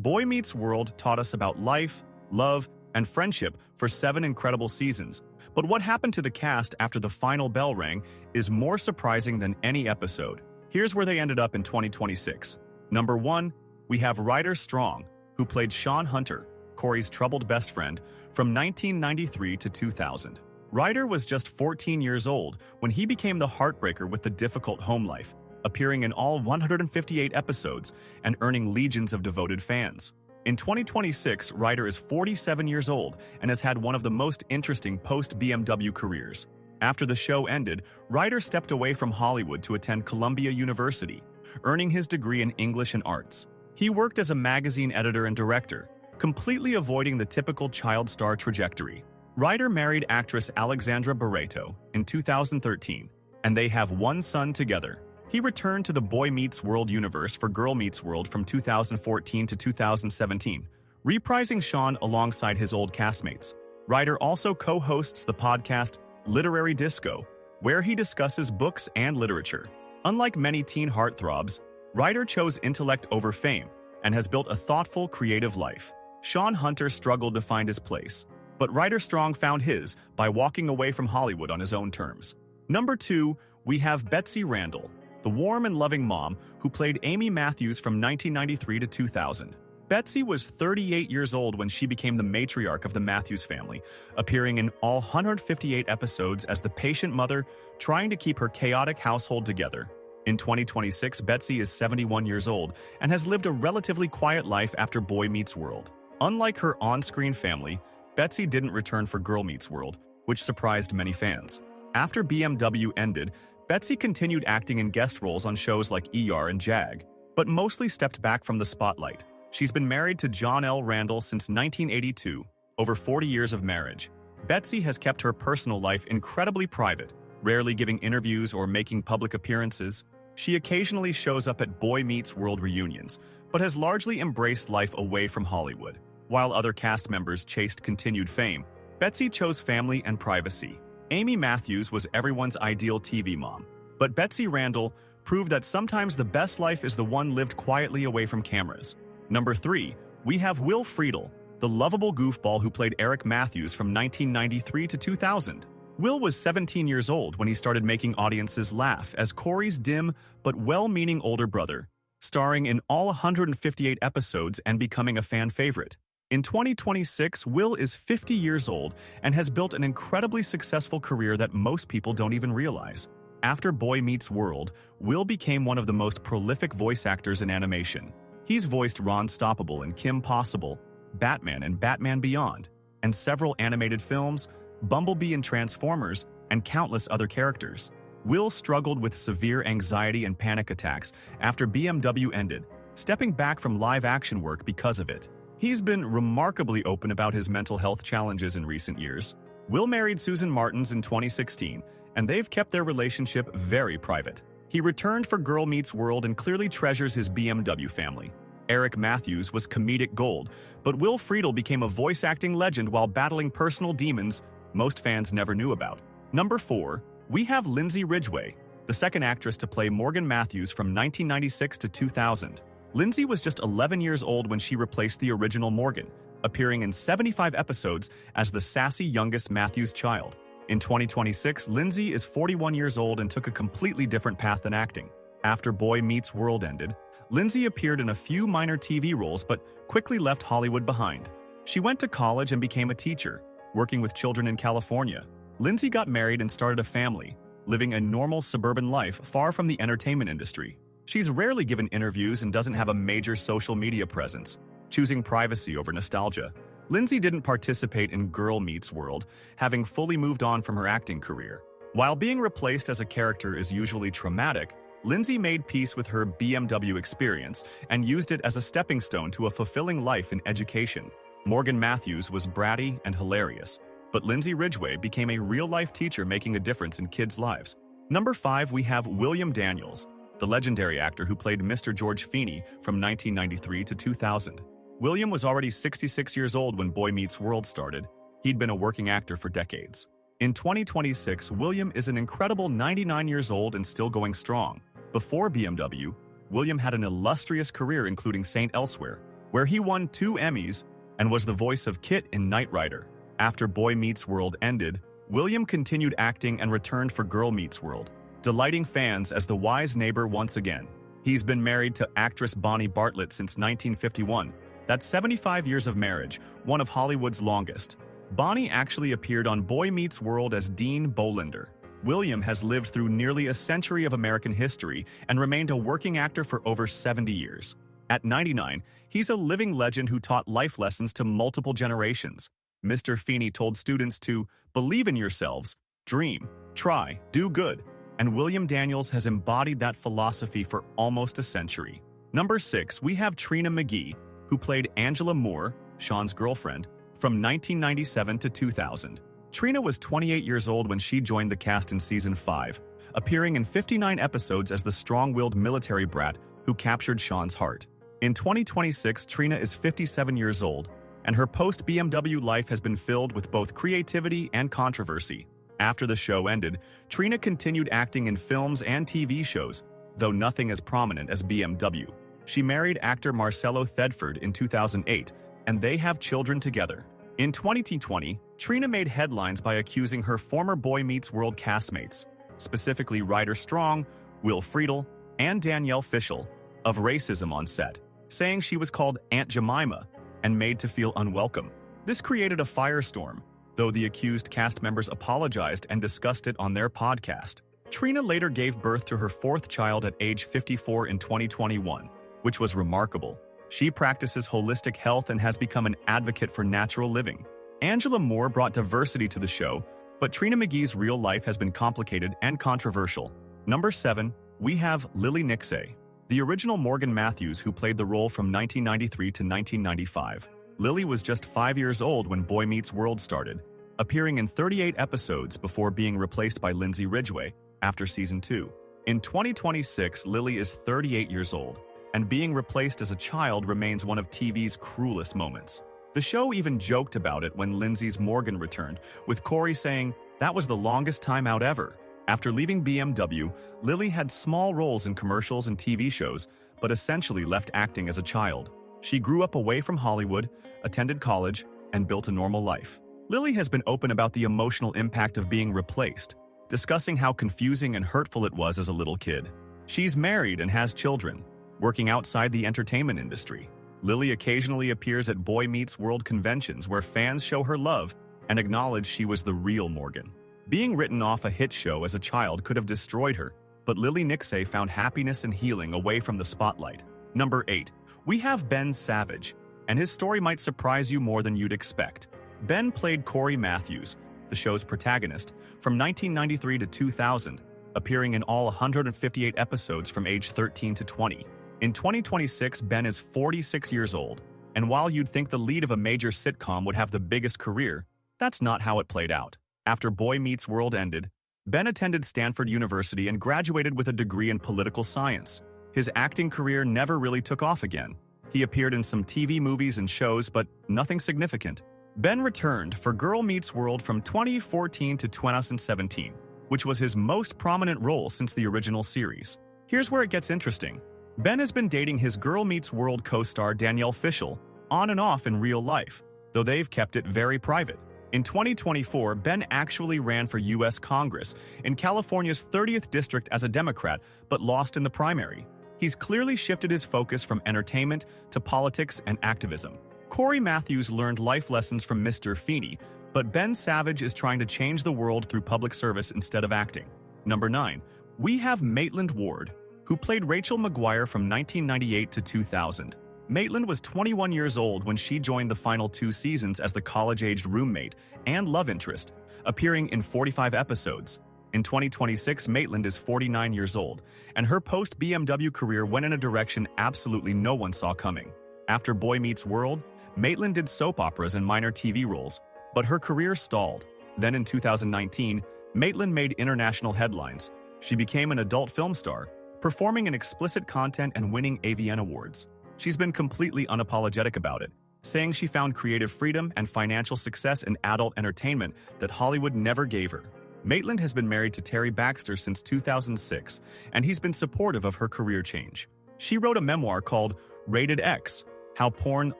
Boy Meets World taught us about life, love, and friendship for 7 incredible seasons. But what happened to the cast after the final bell rang is more surprising than any episode. Here's where they ended up in 2026. Number 1, we have Ryder Strong, who played Shawn Hunter, Cory's troubled best friend, from 1993 to 2000. Ryder was just 14 years old when he became the heartbreaker with the difficult home life, appearing in all 158 episodes and earning legions of devoted fans. In 2026, Ryder is 47 years old and has had one of the most interesting post-BMW careers. After the show ended, Ryder stepped away from Hollywood to attend Columbia University, earning his degree in English and arts. He worked as a magazine editor and director, completely avoiding the typical child star trajectory. Ryder married actress Alexandra Barreto in 2013, and they have one son together. He returned to the Boy Meets World universe for Girl Meets World from 2014 to 2017, reprising Shawn alongside his old castmates. Ryder also co-hosts the podcast Literary Disco, where he discusses books and literature. Unlike many teen heartthrobs, Ryder chose intellect over fame and has built a thoughtful, creative life. Shawn Hunter struggled to find his place, but Ryder Strong found his by walking away from Hollywood on his own terms. Number 2, we have Betsy Randall, the warm and loving mom who played Amy Matthews from 1993 to 2000. Betsy was 38 years old when she became the matriarch of the Matthews family, appearing in all 158 episodes as the patient mother trying to keep her chaotic household together. In 2026, Betsy is 71 years old and has lived a relatively quiet life after Boy Meets World. Unlike her on-screen family, Betsy didn't return for Girl Meets World, which surprised many fans. After BMW ended, Betsy continued acting in guest roles on shows like ER and JAG, but mostly stepped back from the spotlight. She's been married to John L. Randall since 1982, over 40 years of marriage. Betsy has kept her personal life incredibly private, rarely giving interviews or making public appearances. She occasionally shows up at Boy Meets World reunions, but has largely embraced life away from Hollywood. While other cast members chased continued fame, Betsy chose family and privacy. Amy Matthews was everyone's ideal TV mom, but Betsy Randall proved that sometimes the best life is the one lived quietly away from cameras. Number 3, we have Will Friedle, the lovable goofball who played Eric Matthews from 1993 to 2000. Will was 17 years old when he started making audiences laugh as Cory's dim but well-meaning older brother, starring in all 158 episodes and becoming a fan favorite. In 2026, Will is 50 years old and has built an incredibly successful career that most people don't even realize. After Boy Meets World, Will became one of the most prolific voice actors in animation. He's voiced Ron Stoppable in Kim Possible, Batman and Batman Beyond, and several animated films, Bumblebee and Transformers, and countless other characters. Will struggled with severe anxiety and panic attacks after BMW ended, stepping back from live-action work because of it. He's been remarkably open about his mental health challenges in recent years. Will married Susan Martins in 2016, and they've kept their relationship very private. He returned for Girl Meets World and clearly treasures his BMW family. Eric Matthews was comedic gold, but Will Friedle became a voice-acting legend while battling personal demons most fans never knew about. Number 4, we have Lindsay Ridgeway, the second actress to play Morgan Matthews from 1996 to 2000. Lindsay was just 11 years old when she replaced the original Morgan, appearing in 75 episodes as the sassy youngest Matthews child. In 2026, Lindsay is 41 years old and took a completely different path than acting. After Boy Meets World ended, Lindsay appeared in a few minor TV roles but quickly left Hollywood behind. She went to college and became a teacher, working with children in California. Lindsay got married and started a family, living a normal suburban life far from the entertainment industry. She's rarely given interviews and doesn't have a major social media presence, choosing privacy over nostalgia. Lindsay didn't participate in Girl Meets World, having fully moved on from her acting career. While being replaced as a character is usually traumatic, Lindsay made peace with her BMW experience and used it as a stepping stone to a fulfilling life in education. Morgan Matthews was bratty and hilarious, but Lindsay Ridgeway became a real-life teacher making a difference in kids' lives. Number 5, we have William Daniels, the legendary actor who played Mr. George Feeney from 1993 to 2000. William was already 66 years old when Boy Meets World started. He'd been a working actor for decades. In 2026, William is an incredible 99 years old and still going strong. Before BMW, William had an illustrious career including Saint Elsewhere, where he won 2 Emmys and was the voice of Kit in Knight Rider. After Boy Meets World ended, William continued acting and returned for Girl Meets World, delighting fans as the wise neighbor once again. He's been married to actress Bonnie Bartlett since 1951. That's 75 years of marriage, one of Hollywood's longest. Bonnie actually appeared on Boy Meets World as Dean Bolander. William has lived through nearly a century of American history and remained a working actor for over 70 years. At 99, he's a living legend who taught life lessons to multiple generations. Mr. Feeney told students to believe in yourselves, dream, try, do good, and William Daniels has embodied that philosophy for almost a century. Number 6, we have Trina McGee, who played Angela Moore, Shawn's girlfriend, from 1997 to 2000. Trina was 28 years old when she joined the cast in Season 5, appearing in 59 episodes as the strong-willed military brat who captured Shawn's heart. In 2026, Trina is 57 years old, and her post-BMW life has been filled with both creativity and controversy. After the show ended, Trina continued acting in films and TV shows, though nothing as prominent as BMW. She married actor Marcello Thedford in 2008, and they have children together. In 2020, Trina made headlines by accusing her former Boy Meets World castmates, specifically Ryder Strong, Will Friedle, and Danielle Fishel, of racism on set, saying she was called Aunt Jemima and made to feel unwelcome. This created a firestorm, though the accused cast members apologized and discussed it on their podcast. Trina later gave birth to her 4th child at age 54 in 2021, which was remarkable. She practices holistic health and has become an advocate for natural living. Angela Moore brought diversity to the show, but Trina McGee's real life has been complicated and controversial. Number 7, we have Lily Nicksay, the original Morgan Matthews who played the role from 1993 to 1995. Lily was just 5 years old when Boy Meets World started, appearing in 38 episodes before being replaced by Lindsay Ridgeway after Season 2. In 2026, Lily is 38 years old, and being replaced as a child remains one of TV's cruelest moments. The show even joked about it when Lindsay's Morgan returned, with Cory saying, "That was the longest time out ever." After leaving BMW, Lily had small roles in commercials and TV shows, but essentially left acting as a child. She grew up away from Hollywood, attended college, and built a normal life. Lily has been open about the emotional impact of being replaced, discussing how confusing and hurtful it was as a little kid. She's married and has children, working outside the entertainment industry. Lily occasionally appears at Boy Meets World conventions where fans show her love and acknowledge she was the real Morgan. Being written off a hit show as a child could have destroyed her, but Lily Nicksay found happiness and healing away from the spotlight. Number 8, we have Ben Savage, and his story might surprise you more than you'd expect. Ben played Cory Matthews, the show's protagonist, from 1993 to 2000, appearing in all 158 episodes from age 13 to 20. In 2026, Ben is 46 years old, and while you'd think the lead of a major sitcom would have the biggest career, that's not how it played out. After Boy Meets World ended, Ben attended Stanford University and graduated with a degree in political science. His acting career never really took off again. He appeared in some TV movies and shows, but nothing significant. Ben returned for Girl Meets World from 2014 to 2017, which was his most prominent role since the original series. Here's where it gets interesting. Ben has been dating his Girl Meets World co-star Danielle Fishel on and off in real life, though they've kept it very private. In 2024, Ben actually ran for U.S. Congress in California's 30th district as a Democrat, but lost in the primary. He's clearly shifted his focus from entertainment to politics and activism. Cory Matthews learned life lessons from Mr. Feeney, but Ben Savage is trying to change the world through public service instead of acting. Number 9, we have Maitland Ward, who played Rachel McGuire from 1998 to 2000. Maitland was 21 years old when she joined the final 2 seasons as the college-aged roommate and love interest, appearing in 45 episodes. In 2026, Maitland is 49 years old, and her post-BMW career went in a direction absolutely no one saw coming. After Boy Meets World, Maitland did soap operas and minor TV roles, but her career stalled. Then in 2019, Maitland made international headlines. She became an adult film star, performing in explicit content and winning AVN awards. She's been completely unapologetic about it, saying she found creative freedom and financial success in adult entertainment that Hollywood never gave her. Maitland has been married to Terry Baxter since 2006, and he's been supportive of her career change. She wrote a memoir called Rated X How Porn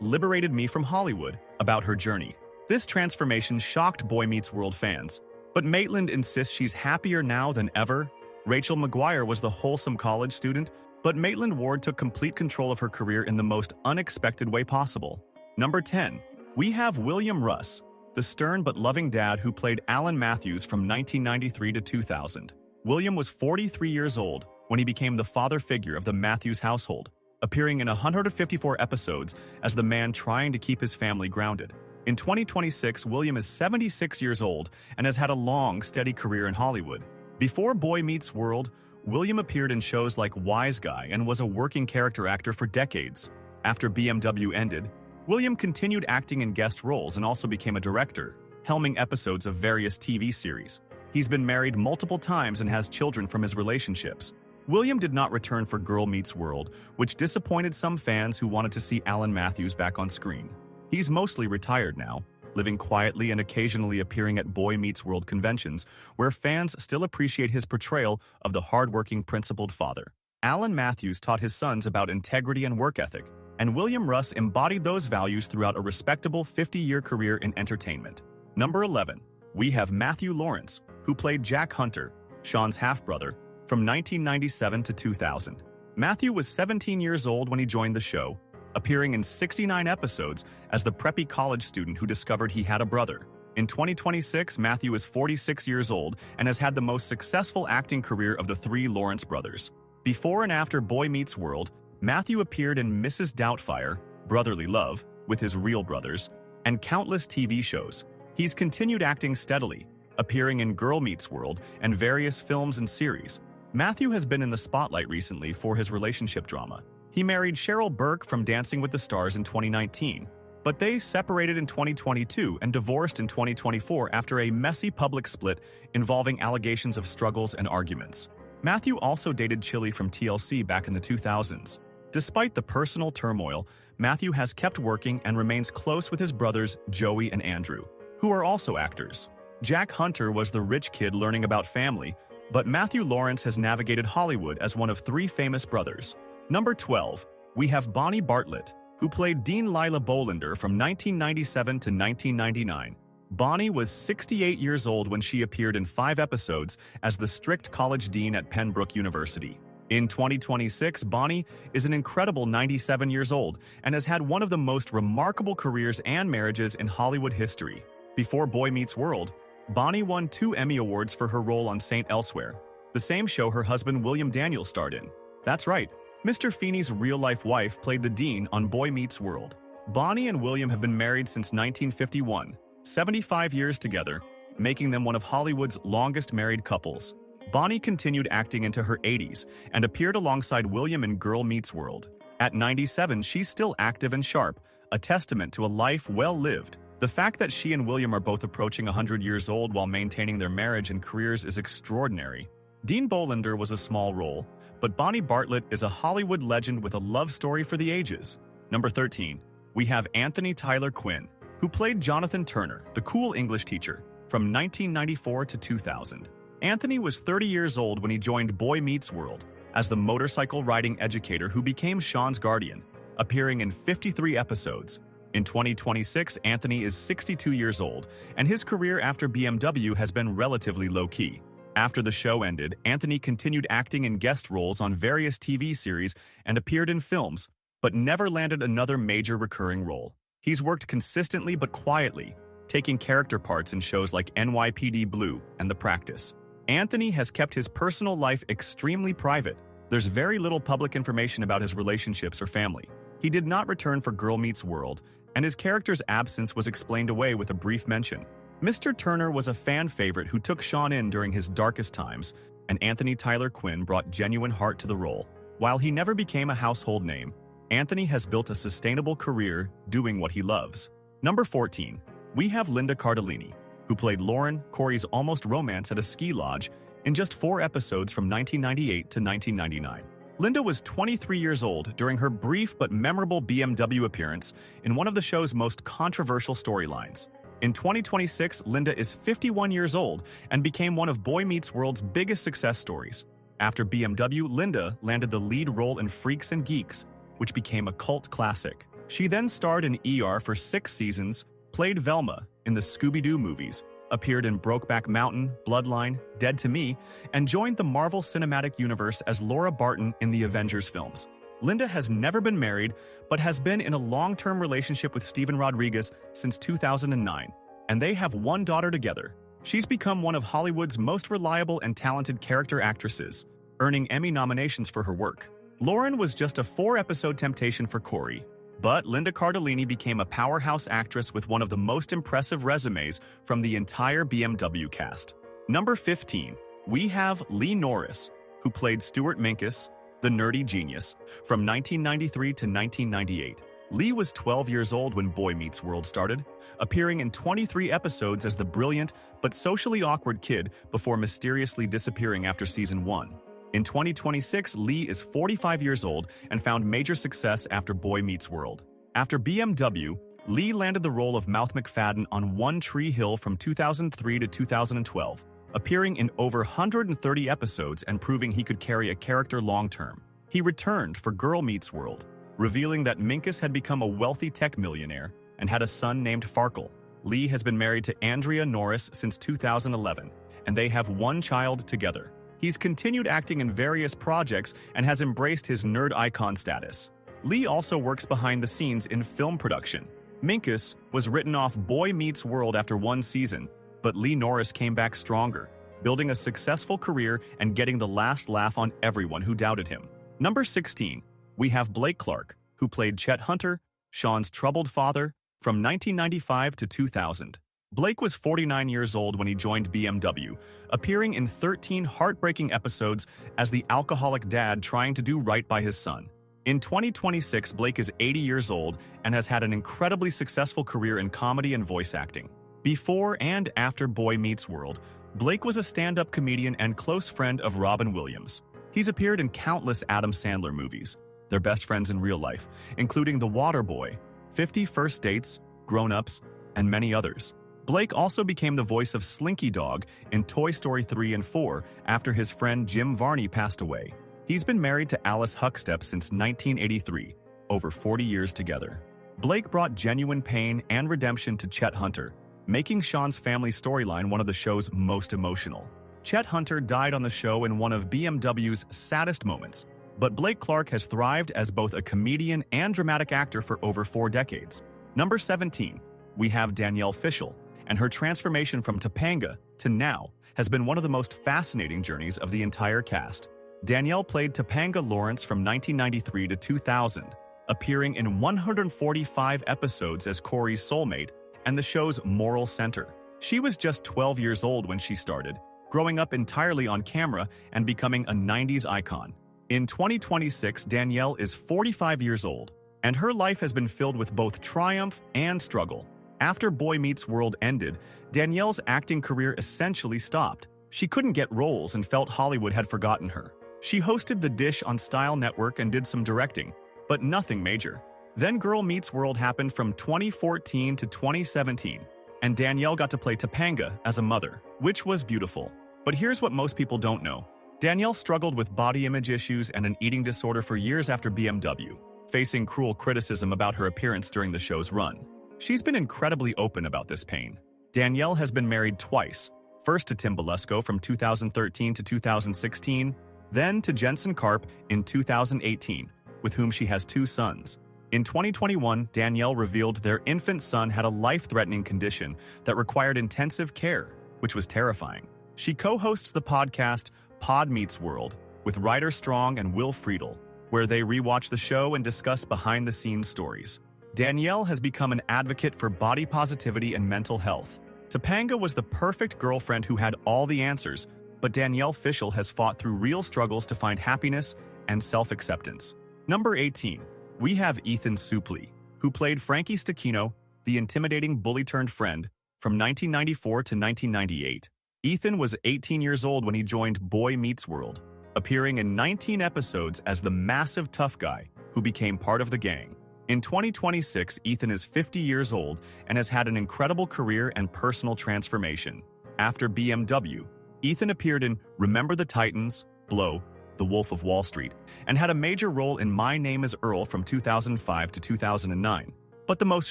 Liberated Me from Hollywood, about her journey. This transformation shocked Boy Meets World fans, but Maitland insists she's happier now than ever. Rachel McGuire was the wholesome college student, but Maitland Ward took complete control of her career in the most unexpected way possible. Number 10. We have William Russ, the stern but loving dad who played Alan Matthews from 1993 to 2000. William was 43 years old when he became the father figure of the Matthews household, appearing in 154 episodes as the man trying to keep his family grounded. In 2026, William is 76 years old and has had a long, steady career in Hollywood. Before Boy Meets World, William appeared in shows like Wise Guy and was a working character actor for decades. After BMW ended, William continued acting in guest roles and also became a director, helming episodes of various TV series. He's been married multiple times and has children from his relationships. William did not return for Girl Meets World, which disappointed some fans who wanted to see Alan Matthews back on screen. He's mostly retired now, living quietly and occasionally appearing at Boy Meets World conventions, where fans still appreciate his portrayal of the hardworking, principled father. Alan Matthews taught his sons about integrity and work ethic, and William Russ embodied those values throughout a respectable 50-year career in entertainment. Number 11. We have Matthew Lawrence, who played Jack Hunter, Shawn's half-brother, from 1997 to 2000. Matthew was 17 years old when he joined the show, appearing in 69 episodes as the preppy college student who discovered he had a brother. In 2026, Matthew is 46 years old and has had the most successful acting career of the three Lawrence brothers. Before and after Boy Meets World, Matthew appeared in Mrs. Doubtfire, Brotherly Love, with his real brothers, and countless TV shows. He's continued acting steadily, appearing in Girl Meets World and various films and series. Matthew has been in the spotlight recently for his relationship drama. He married Cheryl Burke from Dancing with the Stars in 2019, but they separated in 2022 and divorced in 2024 after a messy public split involving allegations of struggles and arguments. Matthew also dated Chili from TLC back in the 2000s. Despite the personal turmoil, Matthew has kept working and remains close with his brothers Joey and Andrew, who are also actors. Jack Hunter was the rich kid learning about family, but Matthew Lawrence has navigated Hollywood as one of three famous brothers. Number 12. We have Bonnie Bartlett, who played Dean Lila Bolander from 1997 to 1999. Bonnie was 68 years old when she appeared in 5 episodes as the strict college dean at Pembroke University. In 2026, Bonnie is an incredible 97 years old and has had one of the most remarkable careers and marriages in Hollywood history. Before Boy Meets World, Bonnie won 2 Emmy Awards for her role on St. Elsewhere, the same show her husband William Daniel starred in. That's right, Mr. Feeney's real-life wife played the dean on Boy Meets World. Bonnie and William have been married since 1951, 75 years together, making them one of Hollywood's longest married couples. Bonnie continued acting into her 80s and appeared alongside William in Girl Meets World. At 97, she's still active and sharp, a testament to a life well lived. The fact that she and William are both approaching 100 years old while maintaining their marriage and careers is extraordinary. Dean Bolander was a small role, but Bonnie Bartlett is a Hollywood legend with a love story for the ages. Number 13. We have Anthony Tyler Quinn, who played Jonathan Turner, the cool English teacher, from 1994 to 2000. Anthony was 30 years old when he joined Boy Meets World as the motorcycle riding educator who became Shawn's guardian, appearing in 53 episodes. In 2026, Anthony is 62 years old, and his career after BMW has been relatively low-key. After the show ended, Anthony continued acting in guest roles on various TV series and appeared in films, but never landed another major recurring role. He's worked consistently but quietly, taking character parts in shows like NYPD Blue and The Practice. Anthony has kept his personal life extremely private. There's very little public information about his relationships or family. He did not return for Girl Meets World, and his character's absence was explained away with a brief mention. Mr. Turner was a fan favorite who took Shawn in during his darkest times, and Anthony Tyler Quinn brought genuine heart to the role. While he never became a household name, Anthony has built a sustainable career doing what he loves. Number 14. We have Linda Cardellini, who played Lauren, Cory's almost romance at a ski lodge, in just 4 episodes from 1998 to 1999. Linda was 23 years old during her brief but memorable BMW appearance in one of the show's most controversial storylines. In 2026, Linda is 51 years old and became one of Boy Meets World's biggest success stories. After BMW, Linda landed the lead role in Freaks and Geeks, which became a cult classic. She then starred in ER for 6 seasons, played Velma in the Scooby-Doo movies, appeared in Brokeback Mountain, Bloodline, Dead to Me, and joined the Marvel Cinematic Universe as Laura Barton in the Avengers films. Linda has never been married, but has been in a long-term relationship with Steven Rodriguez since 2009, and they have one daughter together. She's become one of Hollywood's most reliable and talented character actresses, earning Emmy nominations for her work. Lauren was just a 4-episode temptation for Cory, but Linda Cardellini became a powerhouse actress with one of the most impressive resumes from the entire BMW cast. Number 15, we have Lee Norris, who played Stuart Minkus, the nerdy genius, from 1993 to 1998. Lee was 12 years old when Boy Meets World started, appearing in 23 episodes as the brilliant but socially awkward kid before mysteriously disappearing after season 1. In 2026, Lee is 45 years old and found major success after Boy Meets World. After BMW, Lee landed the role of Mouth McFadden on One Tree Hill from 2003 to 2012, appearing in over 130 episodes and proving he could carry a character long-term. He returned for Girl Meets World, revealing that Minkus had become a wealthy tech millionaire and had a son named Farkle. Lee has been married to Andrea Norris since 2011, and they have one child together. He's continued acting in various projects and has embraced his nerd icon status. Lee also works behind the scenes in film production. Minkus was written off Boy Meets World after 1 season, but Lee Norris came back stronger, building a successful career and getting the last laugh on everyone who doubted him. Number 16, we have Blake Clark, who played Chet Hunter, Shawn's troubled father, from 1995 to 2000. Blake was 49 years old when he joined BMW, appearing in 13 heartbreaking episodes as the alcoholic dad trying to do right by his son. In 2026, Blake is 80 years old and has had an incredibly successful career in comedy and voice acting. Before and after Boy Meets World, Blake was a stand-up comedian and close friend of Robin Williams. He's appeared in countless Adam Sandler movies. They're best friends in real life, including The Waterboy, 50 First Dates, Grown Ups, and many others. Blake also became the voice of Slinky Dog in Toy Story 3 and 4 after his friend Jim Varney passed away. He's been married to Alice Huckstep since 1983, over 40 years together. Blake brought genuine pain and redemption to Chet Hunter, making Shawn's family storyline one of the show's most emotional. Chet Hunter died on the show in one of BMW's saddest moments, but Blake Clark has thrived as both a comedian and dramatic actor for over 4 decades. Number 17, we have Danielle Fishel, and her transformation from Topanga to now has been one of the most fascinating journeys of the entire cast. Danielle played Topanga Lawrence from 1993 to 2000, appearing in 145 episodes as Cory's soulmate and the show's moral center. She was just 12 years old when she started, growing up entirely on camera and becoming a 90s icon. In 2026, Danielle is 45 years old, and her life has been filled with both triumph and struggle. After Boy Meets World ended, Danielle's acting career essentially stopped. She couldn't get roles and felt Hollywood had forgotten her. She hosted The Dish on Style Network and did some directing, but nothing major. Then Girl Meets World happened from 2014 to 2017, and Danielle got to play Topanga as a mother, which was beautiful. But here's what most people don't know. Danielle struggled with body image issues and an eating disorder for years after BMW, facing cruel criticism about her appearance during the show's run. She's been incredibly open about this pain. Danielle has been married twice, first to Tim Belesco from 2013 to 2016, then to Jensen Karp in 2018, with whom she has 2 sons. In 2021, Danielle revealed their infant son had a life-threatening condition that required intensive care, which was terrifying. She co-hosts the podcast Pod Meets World with Ryder Strong and Will Friedle, where they rewatch the show and discuss behind-the-scenes stories. Danielle has become an advocate for body positivity and mental health. Topanga was the perfect girlfriend who had all the answers, but Danielle Fishel has fought through real struggles to find happiness and self-acceptance. Number 18, we have Ethan Suplee, who played Frankie Stechino, the intimidating bully-turned-friend, from 1994 to 1998. Ethan was 18 years old when he joined Boy Meets World, appearing in 19 episodes as the massive tough guy who became part of the gang. In 2026, Ethan is 50 years old and has had an incredible career and personal transformation. After BMW, Ethan appeared in Remember the Titans, Blow, The Wolf of Wall Street, and had a major role in My Name is Earl from 2005 to 2009. But the most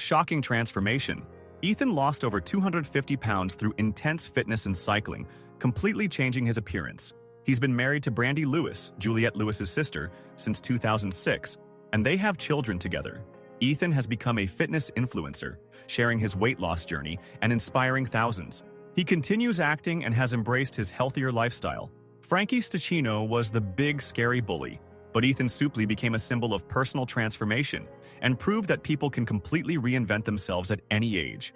shocking transformation: Ethan lost over 250 pounds through intense fitness and cycling, completely changing his appearance. He's been married to Brandy Lewis, Juliette Lewis's sister, since 2006, and they have children together. Ethan has become a fitness influencer, sharing his weight loss journey and inspiring thousands. He continues acting and has embraced his healthier lifestyle. Frankie Stachino was the big, scary bully, but Ethan Suplee became a symbol of personal transformation and proved that people can completely reinvent themselves at any age.